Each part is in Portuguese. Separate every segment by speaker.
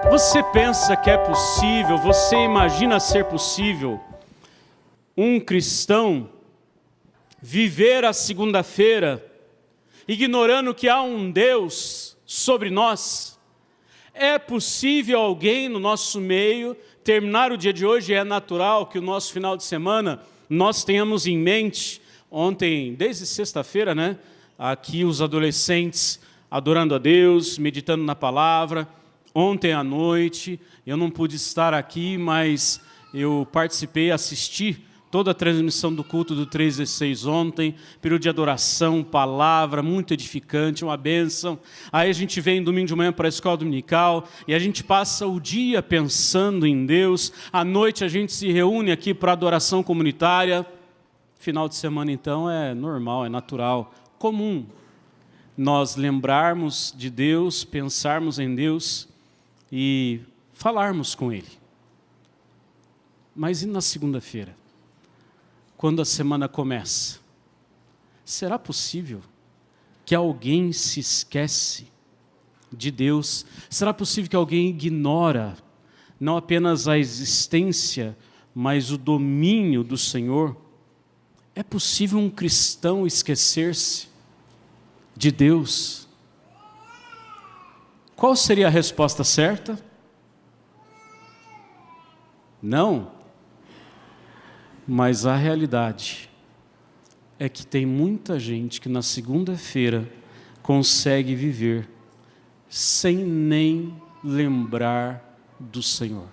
Speaker 1: Você pensa que é possível, você imagina ser possível um cristão viver a segunda-feira ignorando que há um Deus sobre nós? É possível alguém no nosso meio terminar o dia de hoje? É natural que o nosso final de semana nós tenhamos em mente, ontem, desde sexta-feira, né? Aqui os adolescentes adorando a Deus, meditando na palavra. Ontem à noite, eu não pude estar aqui, mas eu participei, assisti toda a transmissão do culto do 316 ontem, período de adoração, palavra, muito edificante, uma bênção. Aí a gente vem domingo de manhã para a escola dominical e a gente passa o dia pensando em Deus. À noite a gente se reúne aqui para adoração comunitária. Final de semana, então, é normal, é natural, comum nós lembrarmos de Deus, pensarmos em Deus e falarmos com Ele. Mas e na segunda-feira? Quando a semana começa? Será possível que alguém se esquece de Deus? Será possível que alguém ignora não apenas a existência, mas o domínio do Senhor? É possível um cristão esquecer-se de Deus? Qual seria a resposta certa? Não. Mas a realidade é que tem muita gente que na segunda-feira consegue viver sem nem lembrar do Senhor.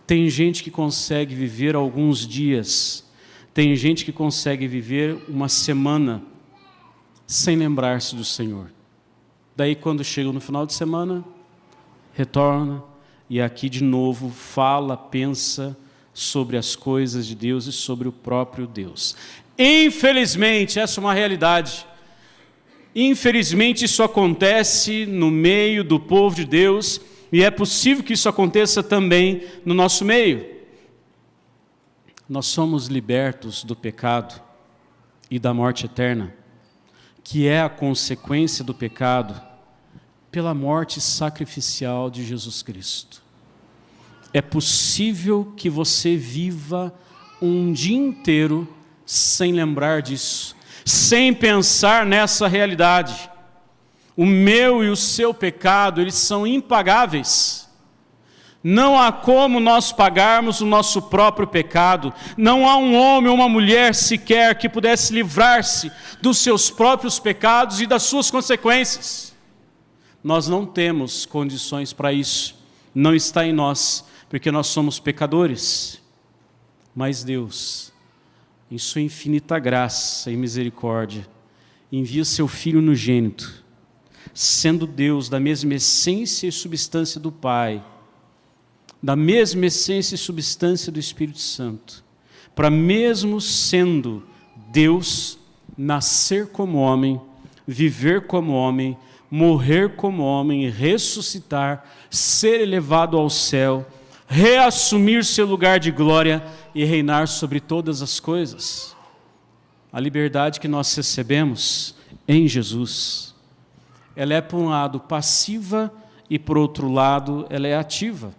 Speaker 1: Tem gente que consegue viver alguns dias, tem gente que consegue viver uma semana sem lembrar-se do Senhor. Daí quando chega no final de semana, retorna e aqui de novo fala, pensa sobre as coisas de Deus e sobre o próprio Deus. Infelizmente, essa é uma realidade. Infelizmente isso acontece no meio do povo de Deus e é possível que isso aconteça também no nosso meio. Nós somos libertos do pecado e da morte eterna, que é a consequência do pecado, pela morte sacrificial de Jesus Cristo. É possível que você viva um dia inteiro sem lembrar disso, sem pensar nessa realidade. O meu e o seu pecado, eles são impagáveis. Não há como nós pagarmos o nosso próprio pecado. Não há um homem ou uma mulher sequer que pudesse livrar-se dos seus próprios pecados e das suas consequências. Nós não temos condições para isso. Não está em nós, porque nós somos pecadores. Mas Deus, em sua infinita graça e misericórdia, envia seu Filho unigênito, sendo Deus da mesma essência e substância do Pai, da mesma essência e substância do Espírito Santo, para mesmo sendo Deus, nascer como homem, viver como homem, morrer como homem, ressuscitar, ser elevado ao céu, reassumir seu lugar de glória e reinar sobre todas as coisas. A liberdade que nós recebemos em Jesus, ela é por um lado passiva e por outro lado ela é ativa.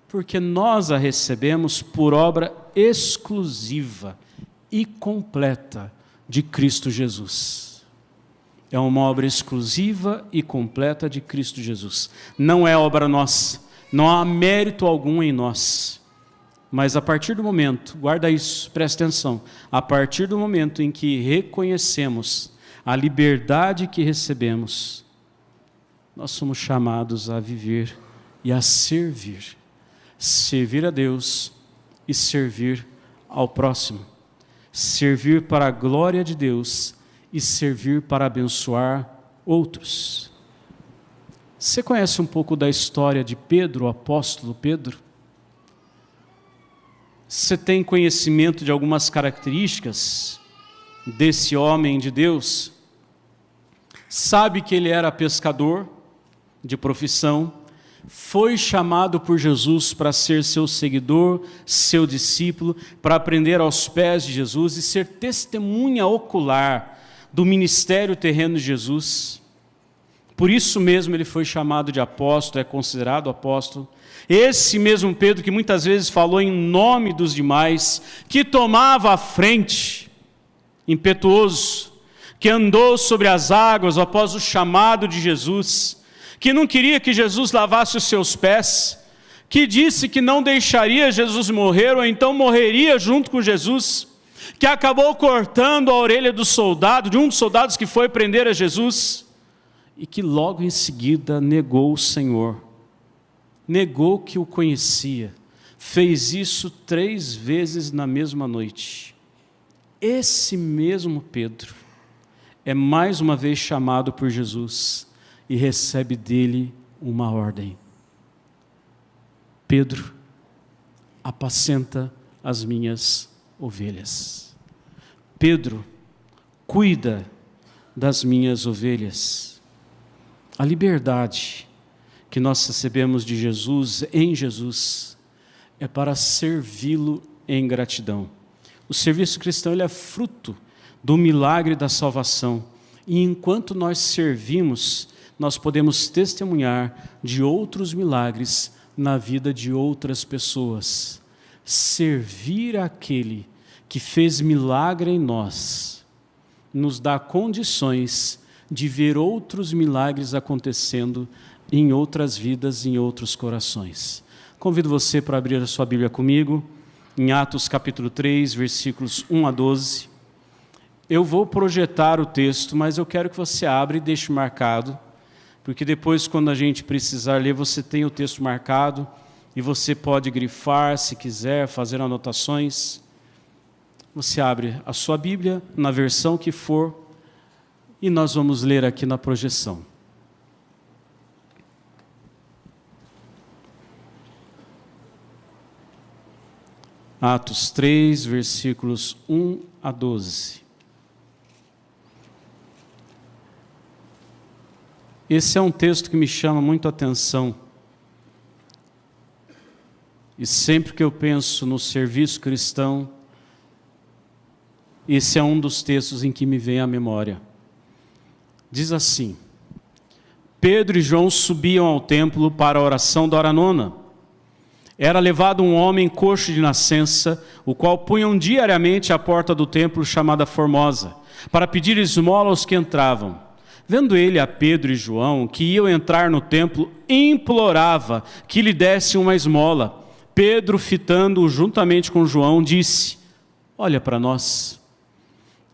Speaker 1: Porque nós a recebemos por obra exclusiva e completa de Cristo Jesus. É uma obra exclusiva e completa de Cristo Jesus. Não é obra nossa, não há mérito algum em nós. Mas a partir do momento, guarda isso, presta atenção, a partir do momento em que reconhecemos a liberdade que recebemos, nós somos chamados a viver e a servir. Servir a Deus e servir ao próximo. Servir para a glória de Deus e servir para abençoar outros. Você conhece um pouco da história de Pedro, o apóstolo Pedro? Você tem conhecimento de algumas características desse homem de Deus? Sabe que ele era pescador de profissão, foi chamado por Jesus para ser seu seguidor, seu discípulo, para aprender aos pés de Jesus e ser testemunha ocular do ministério terreno de Jesus. Por isso mesmo ele foi chamado de apóstolo, é considerado apóstolo. Esse mesmo Pedro que muitas vezes falou em nome dos demais, que tomava a frente, impetuoso, que andou sobre as águas após o chamado de Jesus, que não queria que Jesus lavasse os seus pés, que disse que não deixaria Jesus morrer, ou então morreria junto com Jesus, que acabou cortando a orelha do soldado, de um dos soldados que foi prender a Jesus, e que logo em seguida negou o Senhor, negou que o conhecia, fez isso 3 vezes na mesma noite. Esse mesmo Pedro é mais uma vez chamado por Jesus e recebe dele uma ordem: Pedro, apacenta as minhas ovelhas. Pedro, cuida das minhas ovelhas. A liberdade que nós recebemos de Jesus, em Jesus, é para servi-lo em gratidão. O serviço cristão ele é fruto do milagre da salvação. E enquanto nós servimos, nós podemos testemunhar de outros milagres na vida de outras pessoas. Servir aquele que fez milagre em nós nos dá condições de ver outros milagres acontecendo em outras vidas, em outros corações. Convido você para abrir a sua Bíblia comigo, em Atos capítulo 3, versículos 1 a 12. Eu vou projetar o texto, mas eu quero que você abra e deixe marcado, porque depois, quando a gente precisar ler, você tem o texto marcado, e você pode grifar, se quiser, fazer anotações. Você abre a sua Bíblia, na versão que for, e nós vamos ler aqui na projeção. Atos 3, versículos 1 a 12. Esse é um texto que me chama muito a atenção. E sempre que eu penso no serviço cristão, esse é um dos textos em que me vem à memória. Diz assim: Pedro e João subiam ao templo para a oração da hora nona. Era levado um homem coxo de nascença, o qual punham diariamente à porta do templo chamada Formosa, para pedir esmola aos que entravam. Vendo ele a Pedro e João, que iam entrar no templo, implorava que lhe dessem uma esmola. Pedro, fitando-o juntamente com João, disse: olha para nós.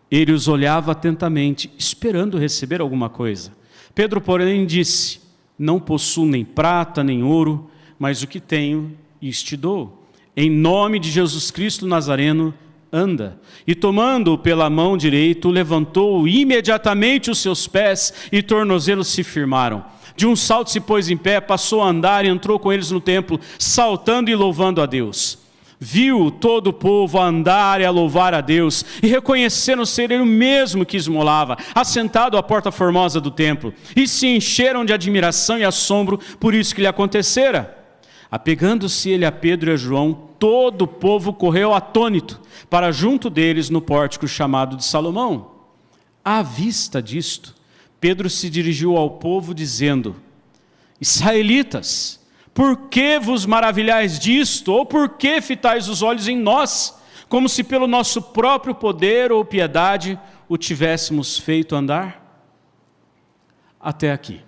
Speaker 1: Ele os olhava atentamente, esperando receber alguma coisa. Pedro, porém, disse: não possuo nem prata, nem ouro, mas o que tenho, isso te dou. Em nome de Jesus Cristo Nazareno, anda. E tomando-o pela mão direita, levantou imediatamente os seus pés e tornozelos se firmaram. De um salto se pôs em pé, passou a andar e entrou com eles no templo, saltando e louvando a Deus. Viu todo o povo a andar e a louvar a Deus, e reconheceram ser ele mesmo que esmolava, assentado à porta formosa do templo, e se encheram de admiração e assombro por isso que lhe acontecera. Apegando-se ele a Pedro e a João, todo o povo correu atônito para junto deles no pórtico chamado de Salomão. À vista disto, Pedro se dirigiu ao povo dizendo: israelitas, por que vos maravilhais disto? Ou por que fitais os olhos em nós, como se pelo nosso próprio poder ou piedade o tivéssemos feito andar? Até aqui.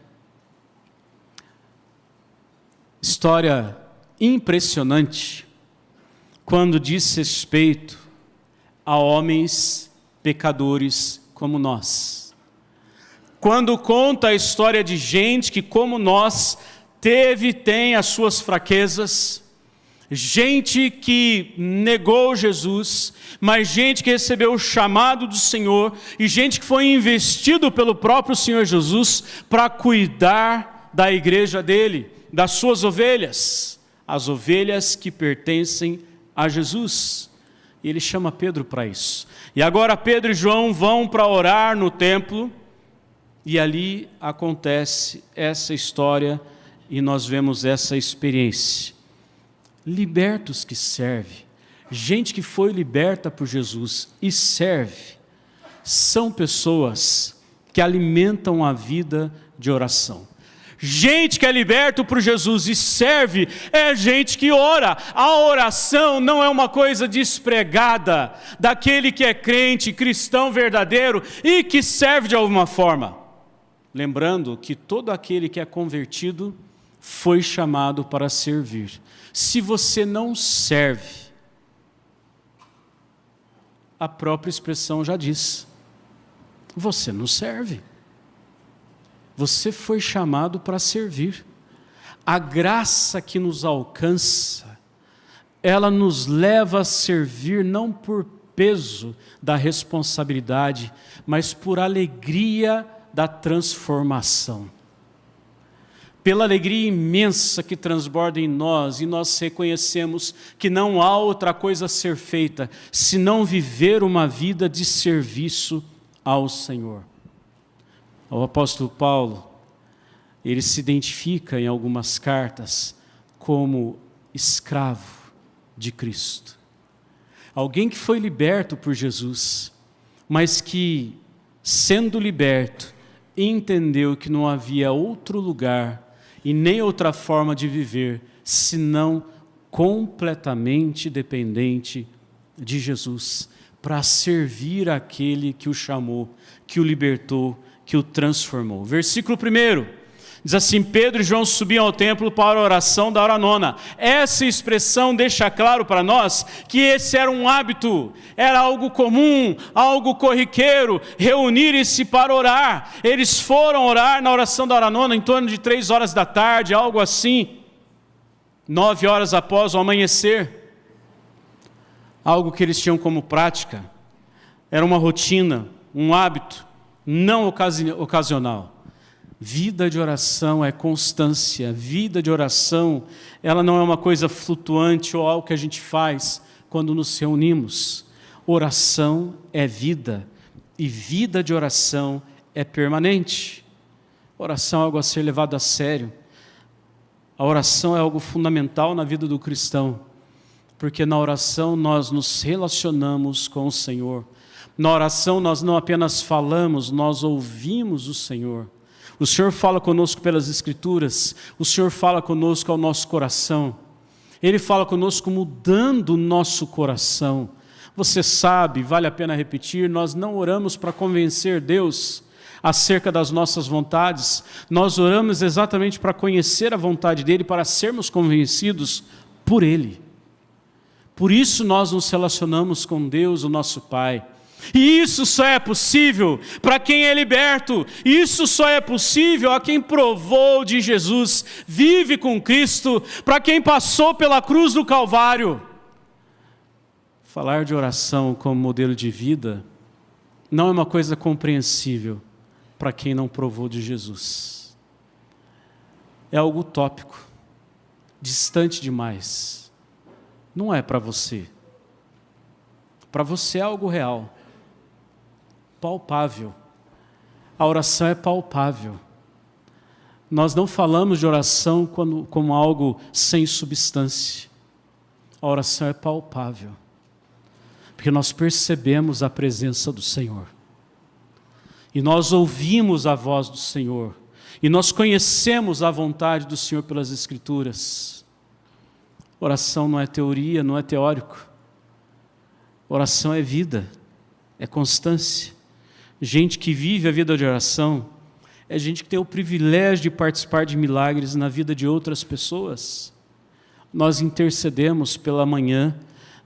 Speaker 1: História impressionante quando diz respeito a homens pecadores como nós. Quando conta a história de gente que, como nós, teve e tem as suas fraquezas, gente que negou Jesus, mas gente que recebeu o chamado do Senhor, e gente que foi investido pelo próprio Senhor Jesus para cuidar da igreja dele, das suas ovelhas, as ovelhas que pertencem a Jesus. E ele chama Pedro para isso. E agora Pedro e João vão para orar no templo, e ali acontece essa história, e nós vemos essa experiência. Libertos que servem, gente que foi liberta por Jesus e serve, são pessoas que alimentam a vida de oração. Gente que é liberto por Jesus e serve é gente que ora. A oração não é uma coisa despregada daquele que é crente, cristão verdadeiro e que serve de alguma forma. Lembrando que todo aquele que é convertido foi chamado para servir. Se você não serve, a própria expressão já diz, você não serve. Você foi chamado para servir. A graça que nos alcança, ela nos leva a servir não por peso da responsabilidade, mas por alegria da transformação. Pela alegria imensa que transborda em nós, e nós reconhecemos que não há outra coisa a ser feita, senão viver uma vida de serviço ao Senhor. O apóstolo Paulo, ele se identifica em algumas cartas como escravo de Cristo. Alguém que foi liberto por Jesus, mas que, sendo liberto, entendeu que não havia outro lugar e nem outra forma de viver, senão completamente dependente de Jesus, para servir aquele que o chamou, que o libertou, que o transformou. Versículo 1, diz assim: Pedro e João subiam ao templo para a oração da hora nona. Essa expressão deixa claro para nós que esse era um hábito, era algo comum, algo corriqueiro, reunirem-se para orar. Eles foram orar na oração da hora nona em torno de 3 horas da tarde, algo assim, 9 horas após o amanhecer. Algo que eles tinham como prática, era uma rotina, um hábito, não ocasional. Vida de oração é constância. Vida de oração, ela não é uma coisa flutuante ou algo que a gente faz quando nos reunimos. Oração é vida, e vida de oração é permanente. Oração é algo a ser levado a sério. A oração é algo fundamental na vida do cristão, porque na oração nós nos relacionamos com o Senhor. Na oração nós não apenas falamos, nós ouvimos o Senhor. O Senhor fala conosco pelas Escrituras, o Senhor fala conosco ao nosso coração. Ele fala conosco mudando o nosso coração. Você sabe, vale a pena repetir, nós não oramos para convencer Deus acerca das nossas vontades, nós oramos exatamente para conhecer a vontade dEle, para sermos convencidos por Ele. Por isso nós nos relacionamos com Deus, o nosso Pai. E isso só é possível para quem é liberto. Isso só é possível a quem provou de Jesus, vive com Cristo, para quem passou pela cruz do Calvário. Falar de oração como modelo de vida não é uma coisa compreensível para quem não provou de Jesus. É algo utópico, distante demais. Não é para você. Para você é algo real, palpável. A oração é palpável. Nós não falamos de oração como algo sem substância. A oração é palpável, porque nós percebemos a presença do Senhor. E nós ouvimos a voz do Senhor. E nós conhecemos a vontade do Senhor pelas Escrituras. Oração não é teoria, não é teórico. Oração é vida, é constância. Gente que vive a vida de oração é gente que tem o privilégio de participar de milagres na vida de outras pessoas. Nós intercedemos pela manhã,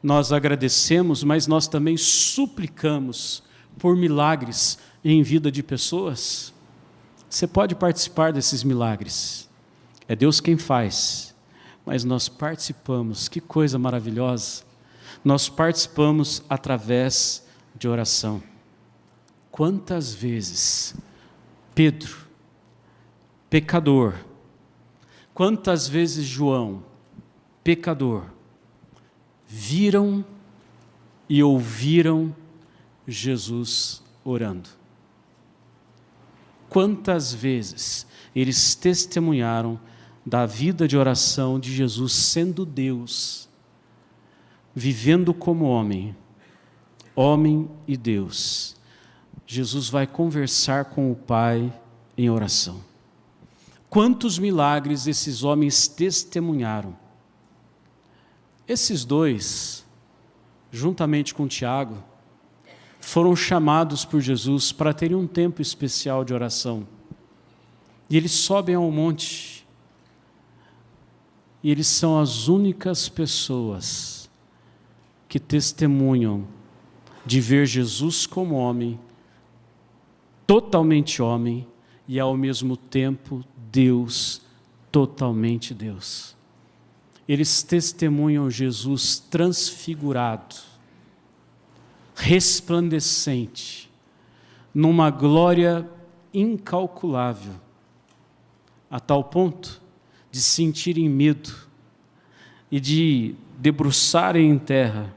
Speaker 1: nós agradecemos, mas nós também suplicamos por milagres em vida de pessoas. Você pode participar desses milagres. É Deus quem faz, mas nós participamos. Que coisa maravilhosa! Nós participamos através de oração. Quantas vezes Pedro, pecador, quantas vezes João, pecador, viram e ouviram Jesus orando? Quantas vezes eles testemunharam da vida de oração de Jesus sendo Deus, vivendo como homem e Deus. Jesus vai conversar com o Pai em oração. quantos milagres esses homens testemunharam. Esses dois, juntamente com Tiago, foram chamados por Jesus para terem um tempo especial de oração. E eles sobem ao monte, e eles são as únicas pessoas que testemunham de ver Jesus como homem, totalmente homem, e ao mesmo tempo Deus, totalmente Deus. Eles testemunham Jesus transfigurado, resplandecente, numa glória incalculável, a tal ponto de sentirem medo e de debruçarem em terra,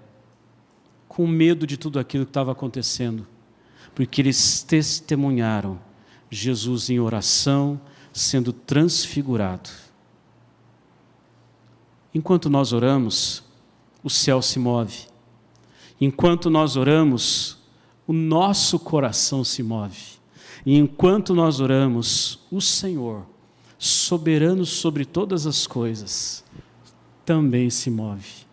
Speaker 1: com medo de tudo aquilo que estava acontecendo, porque eles testemunharam Jesus em oração, sendo transfigurado. Enquanto nós oramos, o céu se move. Enquanto nós oramos, o nosso coração se move. E enquanto nós oramos, o Senhor, soberano sobre todas as coisas, também se move.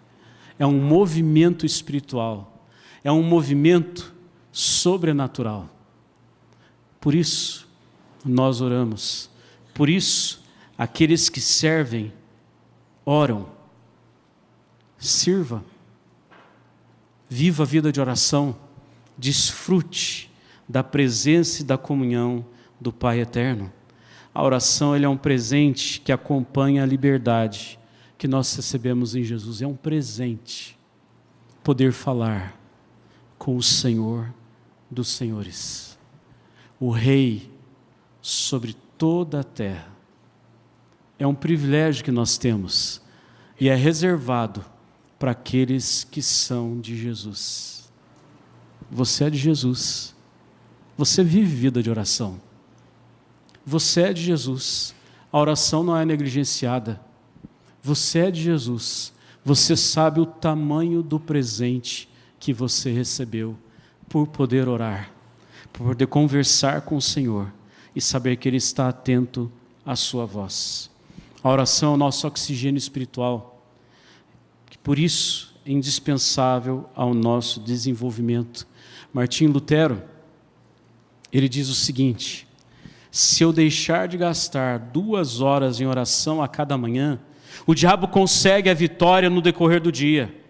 Speaker 1: É um movimento espiritual, é um movimento sobrenatural. Por isso, nós oramos. Por isso, aqueles que servem, oram. Sirva. Viva a vida de oração. Desfrute da presença e da comunhão do Pai Eterno. A oração é um presente que acompanha a liberdade que nós recebemos em Jesus. É um presente poder falar com o Senhor dos Senhores, o Rei sobre toda a terra. É um privilégio que nós temos e é reservado para aqueles que são de Jesus. Você é de Jesus. Você vive vida de oração. Você é de Jesus. A oração não é negligenciada. Você é de Jesus. Você sabe o tamanho do presente que você recebeu por poder orar, por poder conversar com o Senhor e saber que Ele está atento à sua voz. A oração é o nosso oxigênio espiritual, que por isso é indispensável ao nosso desenvolvimento. Martim Lutero, ele diz o seguinte: se eu deixar de gastar 2 horas em oração a cada manhã, o diabo consegue a vitória no decorrer do dia.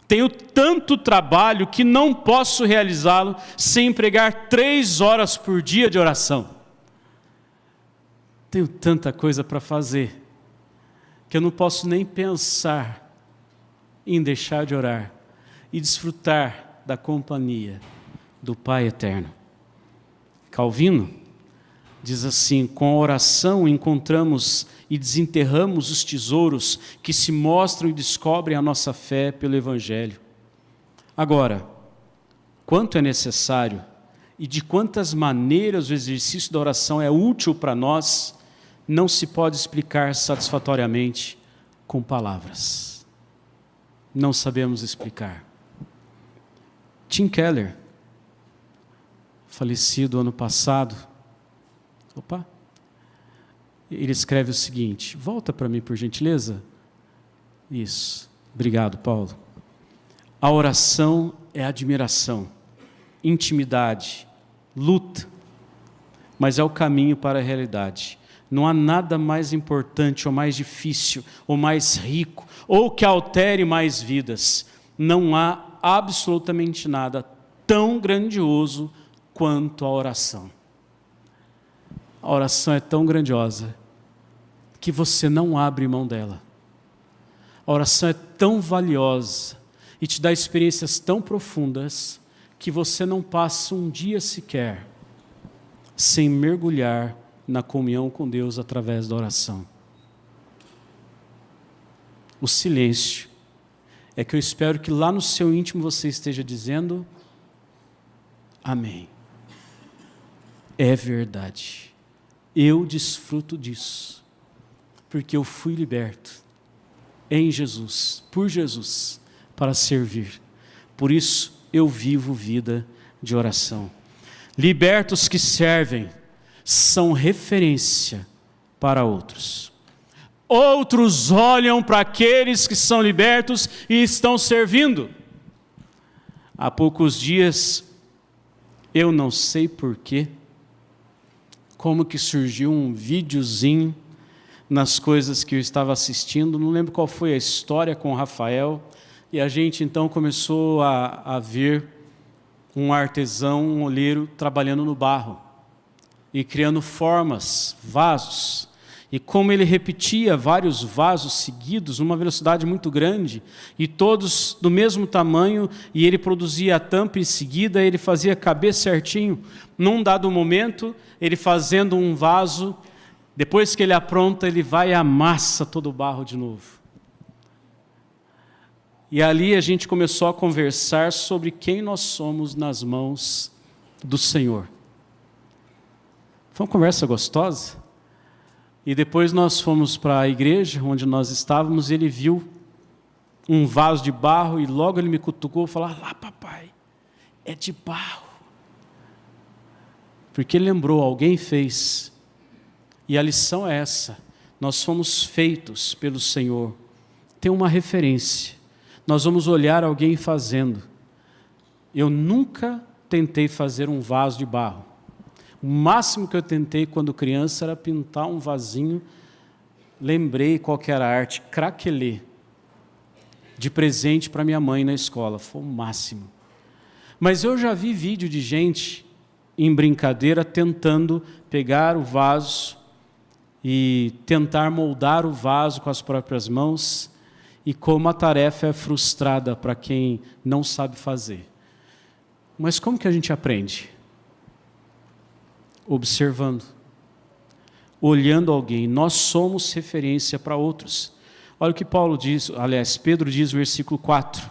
Speaker 1: Tenho tanto trabalho que não posso realizá-lo sem empregar 3 horas por dia de oração. Tenho tanta coisa para fazer que eu não posso nem pensar em deixar de orar e desfrutar da companhia do Pai Eterno. Calvino diz assim: com a oração encontramos e desenterramos os tesouros que se mostram e descobrem a nossa fé pelo Evangelho. Agora, quanto é necessário e de quantas maneiras o exercício da oração é útil para nós, não se pode explicar satisfatoriamente com palavras. Não sabemos explicar. Tim Keller, falecido ano passado, ele escreve o seguinte, volta para mim por gentileza. Isso, obrigado, Paulo. A oração é admiração, intimidade, luta, mas é o caminho para a realidade. Não há nada mais importante, ou mais difícil, ou mais rico, ou que altere mais vidas. Não há absolutamente nada tão grandioso quanto a oração. A oração é tão grandiosa que você não abre mão dela. A oração é tão valiosa e te dá experiências tão profundas que você não passa um dia sequer sem mergulhar na comunhão com Deus através da oração. O silêncio é que eu espero que lá no seu íntimo você esteja dizendo amém. É verdade. Eu desfruto disso, porque eu fui liberto em Jesus, por Jesus, para servir. Por isso eu vivo vida de oração. Libertos que servem são referência para outros. Outros olham para aqueles que são libertos e estão servindo. Há poucos dias, eu não sei porquê, como que surgiu um videozinho nas coisas que eu estava assistindo, não lembro qual foi a história com o Rafael, e a gente então começou a ver um artesão, um olheiro, trabalhando no barro, e criando formas, vasos, e como ele repetia vários vasos seguidos, numa velocidade muito grande, e todos do mesmo tamanho, e ele produzia a tampa em seguida, ele fazia caber certinho. Num dado momento, ele fazendo um vaso, depois que ele apronta, ele vai e amassa todo o barro de novo. E ali a gente começou a conversar sobre quem nós somos nas mãos do Senhor. Foi uma conversa gostosa. E depois nós fomos para a igreja onde nós estávamos, e ele viu um vaso de barro e logo ele me cutucou e falou: lá papai, é de barro. Porque ele lembrou, alguém fez. E a lição é essa: nós fomos feitos pelo Senhor. Tem uma referência, nós vamos olhar alguém fazendo. Eu nunca tentei fazer um vaso de barro. O máximo que eu tentei quando criança era pintar um vasinho. Lembrei qual que era a arte, craquelê, de presente para minha mãe na escola. Foi o máximo. Mas eu já vi vídeo de gente em brincadeira tentando pegar o vaso e tentar moldar o vaso com as próprias mãos, e como a tarefa é frustrada para quem não sabe fazer. Mas como que a gente aprende? Observando, olhando alguém. Nós somos referência para outros. Olha o que Paulo diz, aliás, Pedro diz no versículo 4.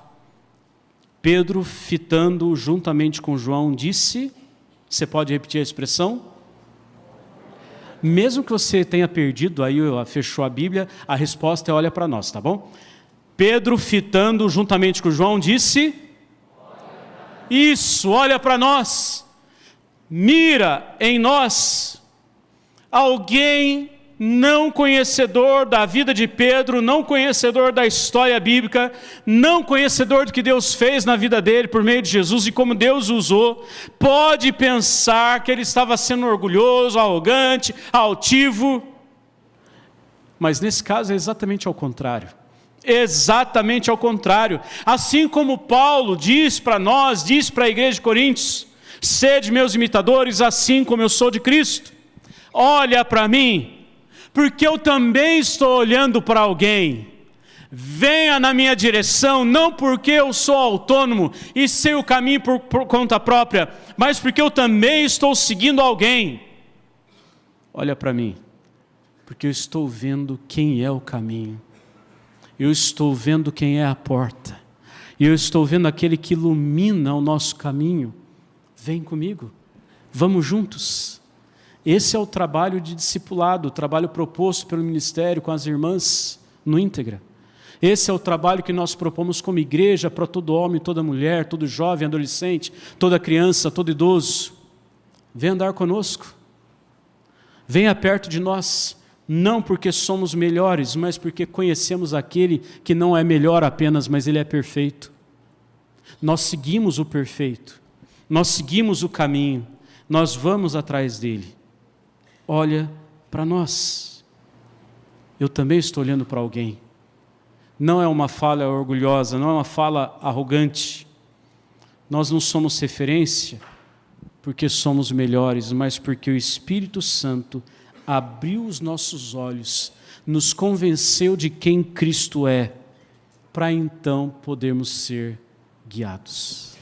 Speaker 1: Pedro, fitando juntamente com João, disse, você pode repetir a expressão? Mesmo que você tenha perdido, aí fechou a Bíblia, a resposta é olha para nós, tá bom? Pedro, fitando juntamente com João, disse, isso, olha para nós. Mira em nós alguém não conhecedor da vida de Pedro, não conhecedor da história bíblica, não conhecedor do que Deus fez na vida dele por meio de Jesus e como Deus usou, pode pensar que ele estava sendo orgulhoso, arrogante, altivo, mas nesse caso é exatamente ao contrário. Exatamente ao contrário. Assim como Paulo diz para nós, diz para a igreja de Coríntios: sede meus imitadores, assim como eu sou de Cristo. Olha para mim, porque eu também estou olhando para alguém. Venha na minha direção, não porque eu sou autônomo e sei o caminho por conta própria, mas porque eu também estou seguindo alguém. Olha para mim, porque eu estou vendo quem é o caminho. Eu estou vendo quem é a porta. E eu estou vendo aquele que ilumina o nosso caminho. Vem comigo, vamos juntos. Esse é o trabalho de discipulado, o trabalho proposto pelo ministério com as irmãs no Íntegra. Esse é o trabalho que nós propomos como igreja para todo homem, toda mulher, todo jovem, adolescente, toda criança, todo idoso. Vem andar conosco, venha perto de nós, não porque somos melhores, mas porque conhecemos aquele que não é melhor apenas, mas ele é perfeito. Nós seguimos o perfeito. Nós seguimos o caminho, nós vamos atrás dele. Olha para nós. Eu também estou olhando para alguém. Não é uma fala orgulhosa, não é uma fala arrogante. Nós não somos referência porque somos melhores, mas porque o Espírito Santo abriu os nossos olhos, nos convenceu de quem Cristo é, para então podermos ser guiados.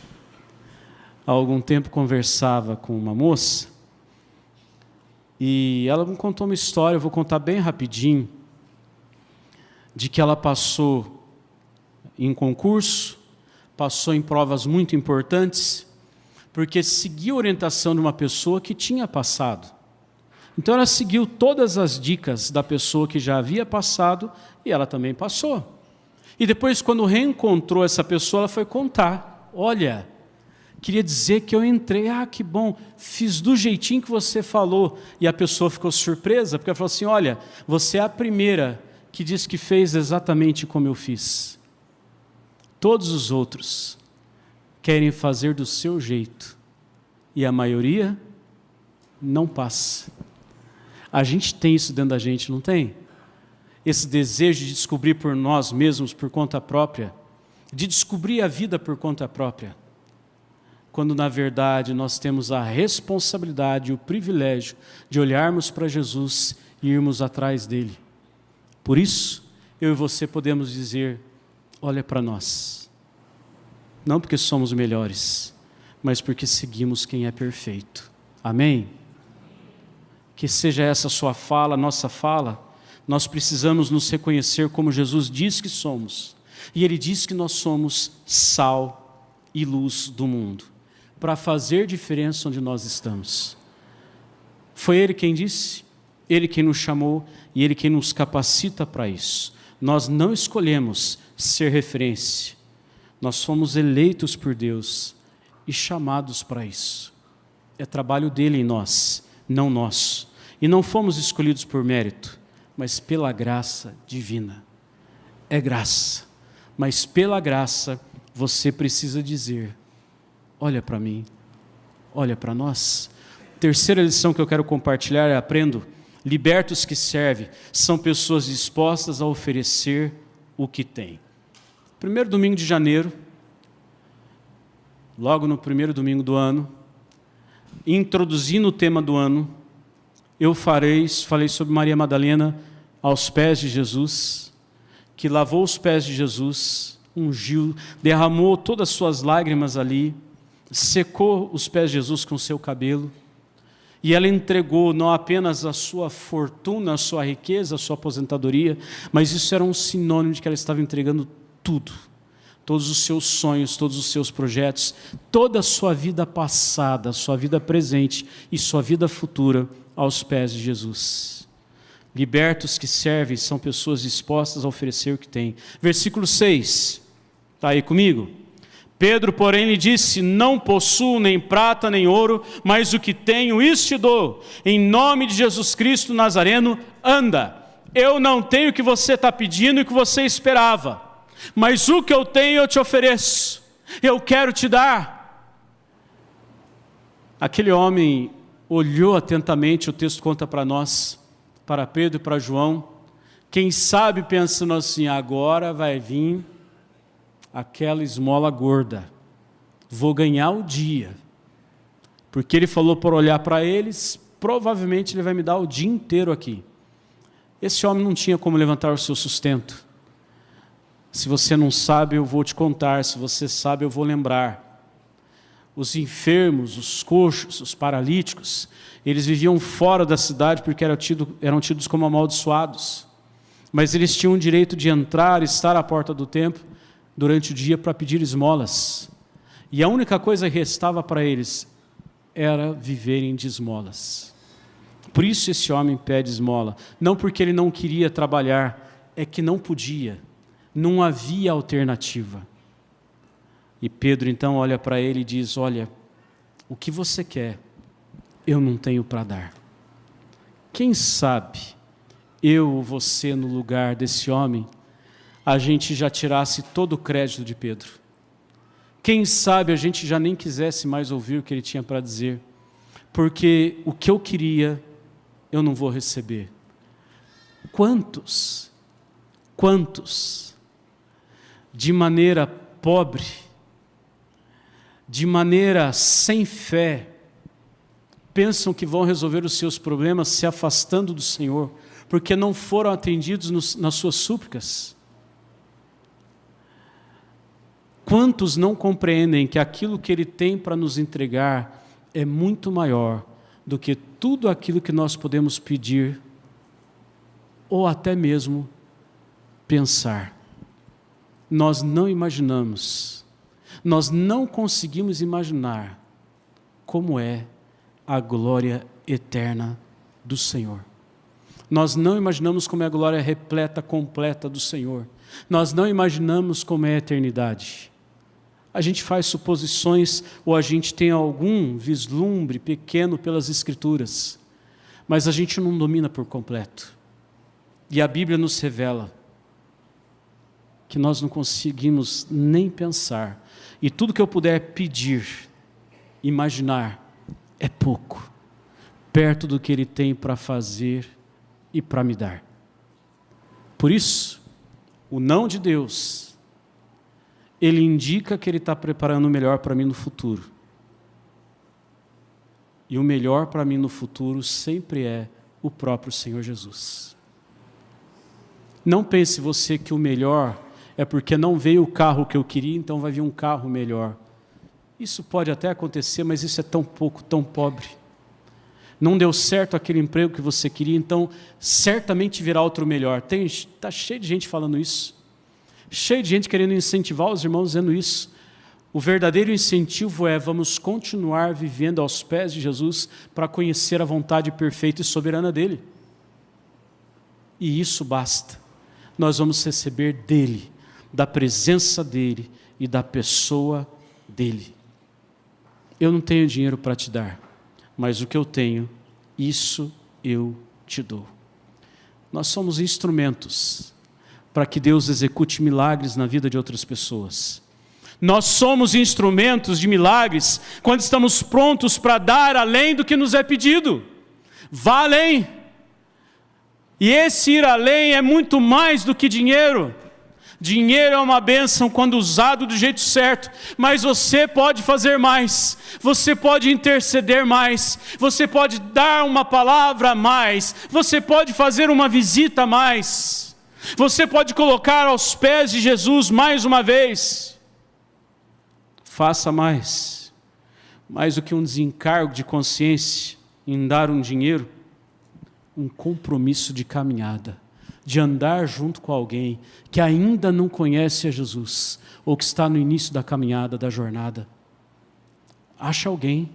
Speaker 1: Há algum tempo conversava com uma moça e ela me contou uma história, eu vou contar bem rapidinho, de que ela passou em concurso, passou em provas muito importantes, porque seguiu a orientação de uma pessoa que tinha passado. Então ela seguiu todas as dicas da pessoa que já havia passado e ela também passou. E depois, quando reencontrou essa pessoa, ela foi contar: olha, queria dizer que eu entrei, que bom, fiz do jeitinho que você falou. E a pessoa ficou surpresa, porque ela falou assim, olha, você é a primeira que disse que fez exatamente como eu fiz. Todos os outros querem fazer do seu jeito, e a maioria não passa. A gente tem isso dentro da gente, não tem? Esse desejo de descobrir por nós mesmos, por conta própria, de descobrir a vida por conta própria, quando na verdade nós temos a responsabilidade e o privilégio de olharmos para Jesus e irmos atrás dele. Por isso, eu e você podemos dizer, olha para nós, não porque somos melhores, mas porque seguimos quem é perfeito. Amém? Que seja essa sua fala, nossa fala. Nós precisamos nos reconhecer como Jesus diz que somos. E Ele diz que nós somos sal e luz do mundo, para fazer diferença onde nós estamos. Foi Ele quem disse, Ele quem nos chamou e Ele quem nos capacita para isso. Nós não escolhemos ser referência, nós fomos eleitos por Deus e chamados para isso. É trabalho dele em nós, não nosso. E não fomos escolhidos por mérito, mas pela graça divina. É graça, mas pela graça você precisa dizer, olha para mim, olha para nós. Terceira lição que eu quero compartilhar é: aprendo, libertos que servem são pessoas dispostas a oferecer o que têm. Primeiro domingo de janeiro, logo no primeiro domingo do ano, introduzindo o tema do ano, eu falei sobre Maria Madalena aos pés de Jesus, que lavou os pés de Jesus, ungiu, derramou todas as suas lágrimas ali, secou os pés de Jesus com o seu cabelo, e ela entregou não apenas a sua fortuna, a sua riqueza, a sua aposentadoria, mas isso era um sinônimo de que ela estava entregando tudo, todos os seus sonhos, todos os seus projetos, toda a sua vida passada, a sua vida presente e sua vida futura aos pés de Jesus. Libertos que servem são pessoas dispostas a oferecer o que têm. Versículo 6, está aí comigo? Pedro, porém, lhe disse, não possuo nem prata nem ouro, mas o que tenho, isso te dou. Em nome de Jesus Cristo Nazareno, anda. Eu não tenho o que você está pedindo e o que você esperava, mas o que eu tenho eu te ofereço. Eu quero te dar. Aquele homem olhou atentamente, o texto conta para nós, para Pedro e para João, quem sabe pensando assim, agora vai vir aquela esmola gorda, vou ganhar o dia, porque ele falou por olhar para eles, provavelmente ele vai me dar o dia inteiro aqui. Esse homem não tinha como levantar o seu sustento. Se você não sabe, eu vou te contar, se você sabe, eu vou lembrar. Os enfermos, os coxos, os paralíticos, eles viviam fora da cidade porque eram tidos como amaldiçoados, mas eles tinham o direito de entrar, estar à porta do templo durante o dia para pedir esmolas, e a única coisa que restava para eles era viverem de esmolas. Por isso esse homem pede esmola, não porque ele não queria trabalhar, é que não podia, não havia alternativa. E Pedro então olha para ele e diz, olha, o que você quer, eu não tenho para dar. Quem sabe, eu ou você no lugar desse homem, a gente já tirasse todo o crédito de Pedro. Quem sabe a gente já nem quisesse mais ouvir o que ele tinha para dizer, porque o que eu queria, eu não vou receber. Quantos, de maneira pobre, de maneira sem fé, pensam que vão resolver os seus problemas se afastando do Senhor, porque não foram atendidos nas suas súplicas? Quantos não compreendem que aquilo que Ele tem para nos entregar é muito maior do que tudo aquilo que nós podemos pedir ou até mesmo pensar? Nós não imaginamos, nós não conseguimos imaginar como é a glória eterna do Senhor. Nós não imaginamos como é a glória repleta, completa do Senhor. Nós não imaginamos como é a eternidade. A gente faz suposições ou a gente tem algum vislumbre pequeno pelas Escrituras, mas a gente não domina por completo. E a Bíblia nos revela que nós não conseguimos nem pensar. E tudo que eu puder pedir, imaginar, é pouco, perto do que Ele tem para fazer e para me dar. Por isso, o não de Deus, Ele indica que Ele está preparando o melhor para mim no futuro. E o melhor para mim no futuro sempre é o próprio Senhor Jesus. Não pense você que o melhor é porque não veio o carro que eu queria, então vai vir um carro melhor. Isso pode até acontecer, mas isso é tão pouco, tão pobre. Não deu certo aquele emprego que você queria, então certamente virá outro melhor. Está cheio de gente falando isso. Cheio de gente querendo incentivar os irmãos dizendo isso. O verdadeiro incentivo é: vamos continuar vivendo aos pés de Jesus para conhecer a vontade perfeita e soberana dEle. E isso basta. Nós vamos receber dEle, da presença dEle e da pessoa dEle. Eu não tenho dinheiro para te dar, mas o que eu tenho, isso eu te dou. Nós somos instrumentos para que Deus execute milagres na vida de outras pessoas. Nós somos instrumentos de milagres quando estamos prontos para dar além do que nos é pedido. Vá além. E esse ir além é muito mais do que dinheiro. Dinheiro é uma bênção quando usado do jeito certo, mas você pode fazer mais, você pode interceder mais, você pode dar uma palavra a mais, você pode fazer uma visita a mais, você pode colocar aos pés de Jesus mais uma vez. Faça mais do que um desencargo de consciência em dar um dinheiro, um compromisso de caminhada, de andar junto com alguém que ainda não conhece a Jesus, ou que está no início da caminhada, da jornada. Acha alguém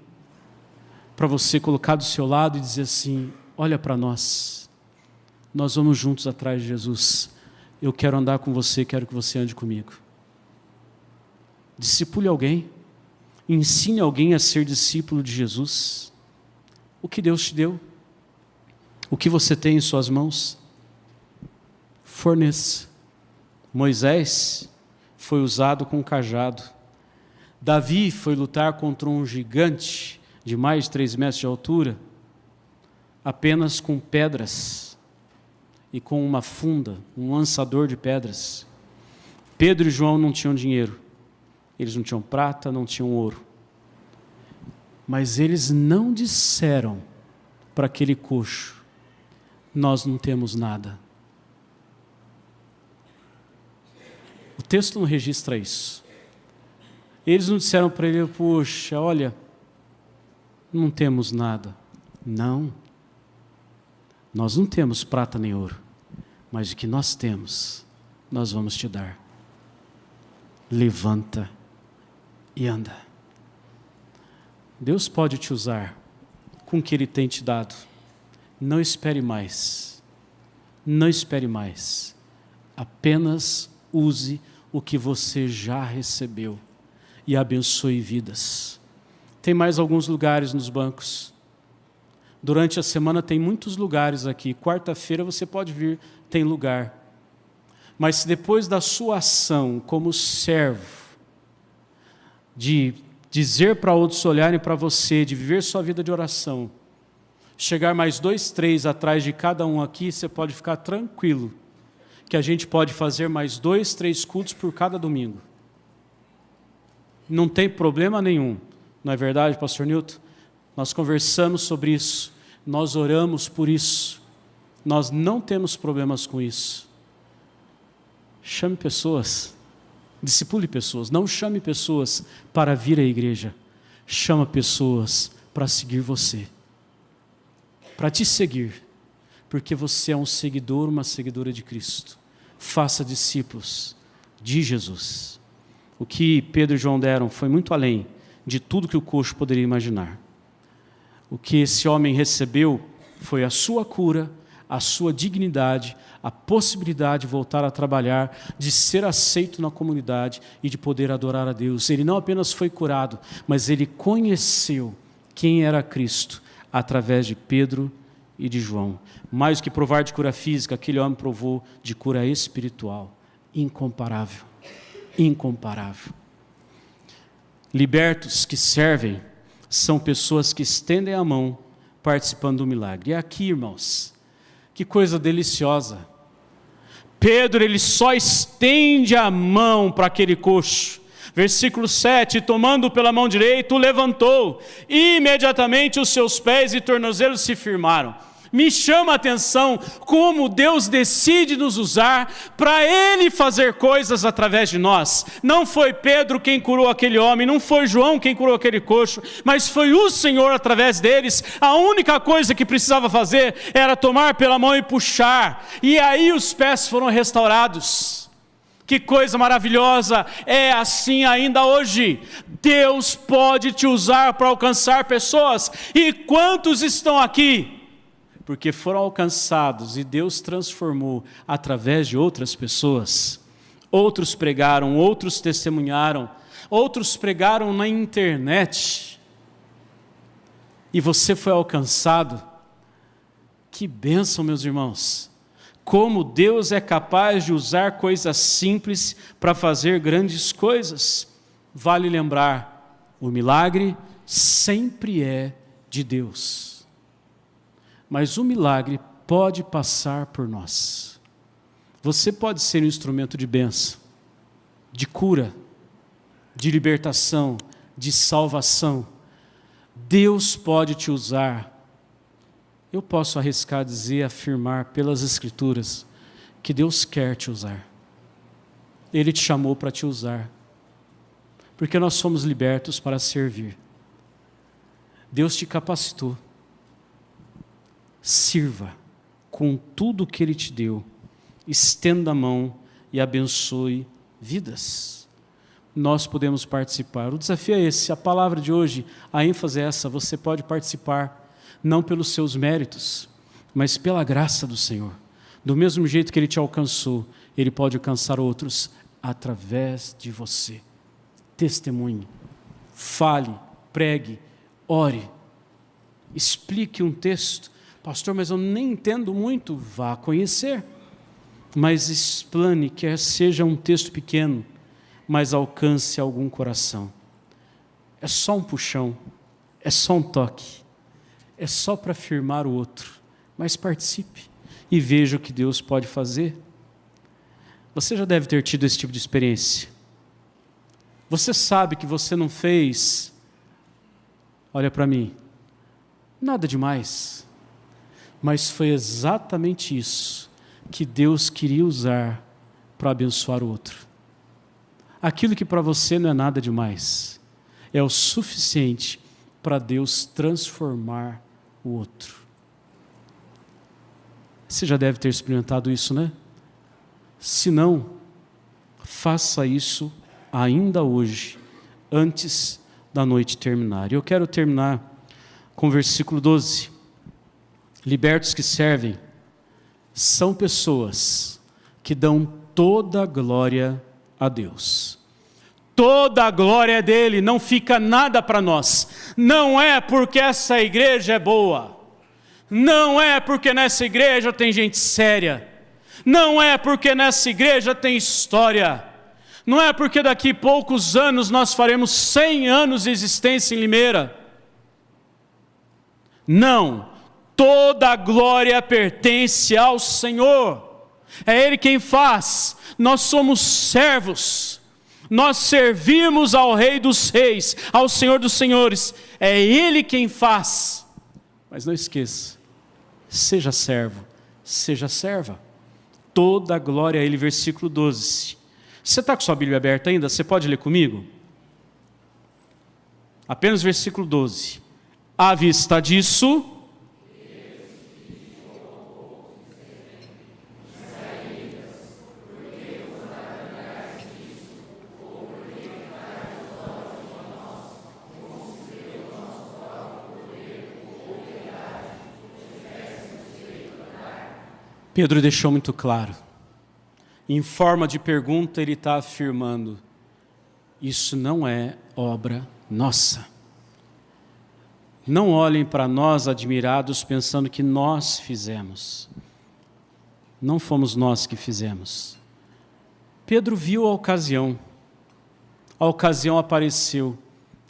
Speaker 1: para você colocar do seu lado e dizer assim: olha para nós vamos juntos atrás de Jesus, eu quero andar com você, quero que você ande comigo. Discipule alguém, ensine alguém a ser discípulo de Jesus. O que Deus te deu, o que você tem em suas mãos, forneça. Moisés foi usado com um cajado. Davi foi lutar contra um gigante de mais de 3 metros de altura, apenas com pedras e com uma funda, um lançador de pedras. Pedro e João não tinham dinheiro, eles não tinham prata, não tinham ouro, mas eles não disseram para aquele coxo: nós não temos nada. O texto não registra isso. Eles não disseram para ele: puxa, olha, não temos nada. Não, nós não temos prata nem ouro, mas o que nós temos, nós vamos te dar. Levanta e anda. Deus pode te usar com o que Ele tem te dado. Não espere mais. Não espere mais. Apenas use o que você já recebeu e abençoe vidas. Tem mais alguns lugares nos bancos. Durante a semana tem muitos lugares aqui. Quarta-feira você pode vir, tem lugar. Mas se depois da sua ação como servo, de dizer para outros olharem para você, de viver sua vida de oração, chegar mais 2, 3 atrás de cada um aqui, você pode ficar tranquilo, que a gente pode fazer mais 2, 3 cultos por cada domingo. Não tem problema nenhum. Não é verdade, pastor Newton? Nós conversamos sobre isso, nós oramos por isso, nós não temos problemas com isso. Chame pessoas, discipule pessoas, não chame pessoas para vir à igreja, chama pessoas para seguir você, para te seguir, porque você é um seguidor, uma seguidora de Cristo. Faça discípulos de Jesus. O que Pedro e João deram foi muito além de tudo que o coxo poderia imaginar. O que esse homem recebeu foi a sua cura, a sua dignidade, a possibilidade de voltar a trabalhar, de ser aceito na comunidade e de poder adorar a Deus. Ele não apenas foi curado, mas ele conheceu quem era Cristo através de Pedro e de João. Mais do que provar de cura física, aquele homem provou de cura espiritual. Incomparável. Incomparável. Libertos que servem são pessoas que estendem a mão participando do milagre. E aqui, irmãos, que coisa deliciosa. Pedro, ele só estende a mão para aquele coxo. Versículo 7, tomando pela mão direita, o levantou. E imediatamente os seus pés e tornozelos se firmaram. Me chama a atenção como Deus decide nos usar para Ele fazer coisas através de nós. Não foi Pedro quem curou aquele homem, não foi João quem curou aquele coxo, mas foi o Senhor através deles. A única coisa que precisava fazer era tomar pela mão e puxar. E aí os pés foram restaurados. Que coisa maravilhosa, é assim ainda hoje. Deus pode te usar para alcançar pessoas. E quantos estão aqui? Porque foram alcançados e Deus transformou através de outras pessoas. Outros pregaram, outros testemunharam, outros pregaram na internet. E você foi alcançado. Que bênção, meus irmãos. Como Deus é capaz de usar coisas simples para fazer grandes coisas. Vale lembrar, o milagre sempre é de Deus. Mas o milagre pode passar por nós. Você pode ser um instrumento de bênção, de cura, de libertação, de salvação. Deus pode te usar. Eu posso arriscar dizer, afirmar pelas Escrituras, que Deus quer te usar. Ele te chamou para te usar. Porque nós somos libertos para servir. Deus te capacitou. Sirva com tudo que Ele te deu. Estenda a mão e abençoe vidas. Nós podemos participar. O desafio é esse. A palavra de hoje, a ênfase é essa. Você pode participar, não pelos seus méritos, mas pela graça do Senhor. Do mesmo jeito que Ele te alcançou, Ele pode alcançar outros através de você. Testemunhe, fale, pregue, ore, explique um texto. Pastor, mas eu nem entendo muito. Vá conhecer. Mas explane, quer seja um texto pequeno, mas alcance algum coração. É só um puxão, é só um toque, é só para firmar o outro. Mas participe e veja o que Deus pode fazer. Você já deve ter tido esse tipo de experiência. Você sabe que você não fez, olha para mim, nada demais. Mas foi exatamente isso que Deus queria usar para abençoar o outro. Aquilo que para você não é nada demais, é o suficiente para Deus transformar o outro. Você já deve ter experimentado isso, né? Se não, faça isso ainda hoje, antes da noite terminar. Eu quero terminar com o versículo 12. Libertos que servem são pessoas que dão toda a glória a Deus. Toda a glória é dele, não fica nada para nós. Não é porque essa igreja é boa. Não é porque nessa igreja tem gente séria. Não é porque nessa igreja tem história. Não é porque daqui a poucos anos nós faremos 100 anos de existência em Limeira. Não. Toda a glória pertence ao Senhor. É Ele quem faz. Nós somos servos. Nós servimos ao Rei dos Reis, ao Senhor dos Senhores. É Ele quem faz. Mas não esqueça, seja servo, seja serva. Toda a glória a Ele, versículo 12. Você está com sua Bíblia aberta ainda? Você pode ler comigo? Apenas versículo 12. À vista disso, Pedro deixou muito claro. Em forma de pergunta, ele está afirmando: isso não é obra nossa. Não olhem para nós admirados pensando que nós fizemos. Não fomos nós que fizemos. Pedro viu a ocasião apareceu,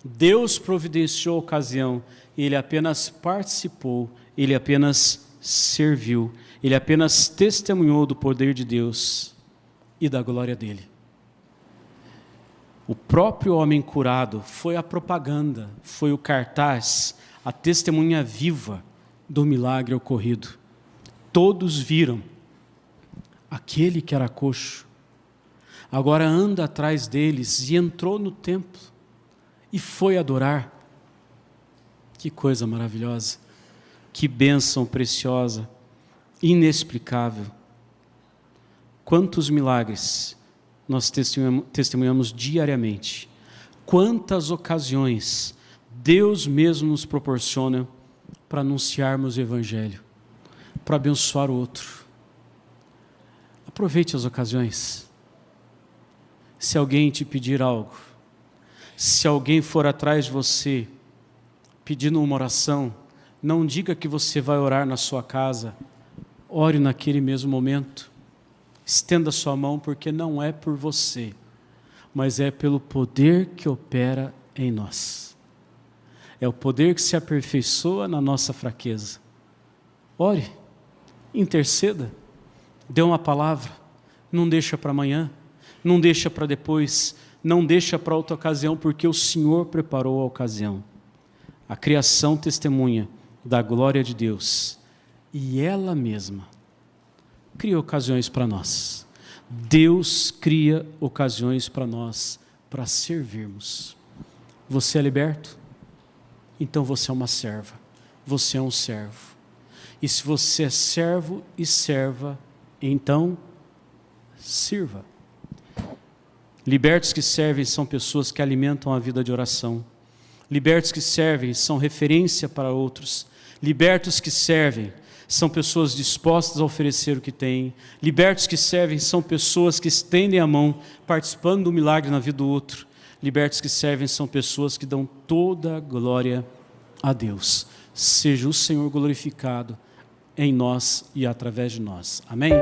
Speaker 1: Deus providenciou a ocasião, ele apenas participou, ele apenas serviu, ele apenas testemunhou do poder de Deus e da glória dele. O próprio homem curado foi a propaganda, foi o cartaz, a testemunha viva do milagre ocorrido. Todos viram aquele que era coxo, agora anda atrás deles e entrou no templo e foi adorar. Que coisa maravilhosa, que bênção preciosa, inexplicável. Quantos milagres nós testemunhamos diariamente, quantas ocasiões Deus mesmo nos proporciona para anunciarmos o Evangelho, para abençoar o outro. Aproveite as ocasiões. Se alguém te pedir algo, se alguém for atrás de você pedindo uma oração, não diga que você vai orar na sua casa, ore naquele mesmo momento. Estenda sua mão, porque não é por você, mas é pelo poder que opera em nós. É o poder que se aperfeiçoa na nossa fraqueza. Ore, interceda, dê uma palavra, não deixa para amanhã, não deixa para depois, não deixa para outra ocasião, porque o Senhor preparou a ocasião. A criação testemunha da glória de Deus e ela mesma cria ocasiões para nós. Deus cria ocasiões para nós, para servirmos. Você é liberto? Então você é uma serva. Você é um servo. E se você é servo e serva, então sirva. Libertos que servem são pessoas que alimentam a vida de oração. Libertos que servem são referência para outros. Libertos que servem são pessoas dispostas a oferecer o que têm. Libertos que servem são pessoas que estendem a mão, participando do milagre na vida do outro. Libertos que servem são pessoas que dão toda a glória a Deus. Seja o Senhor glorificado em nós e através de nós. Amém?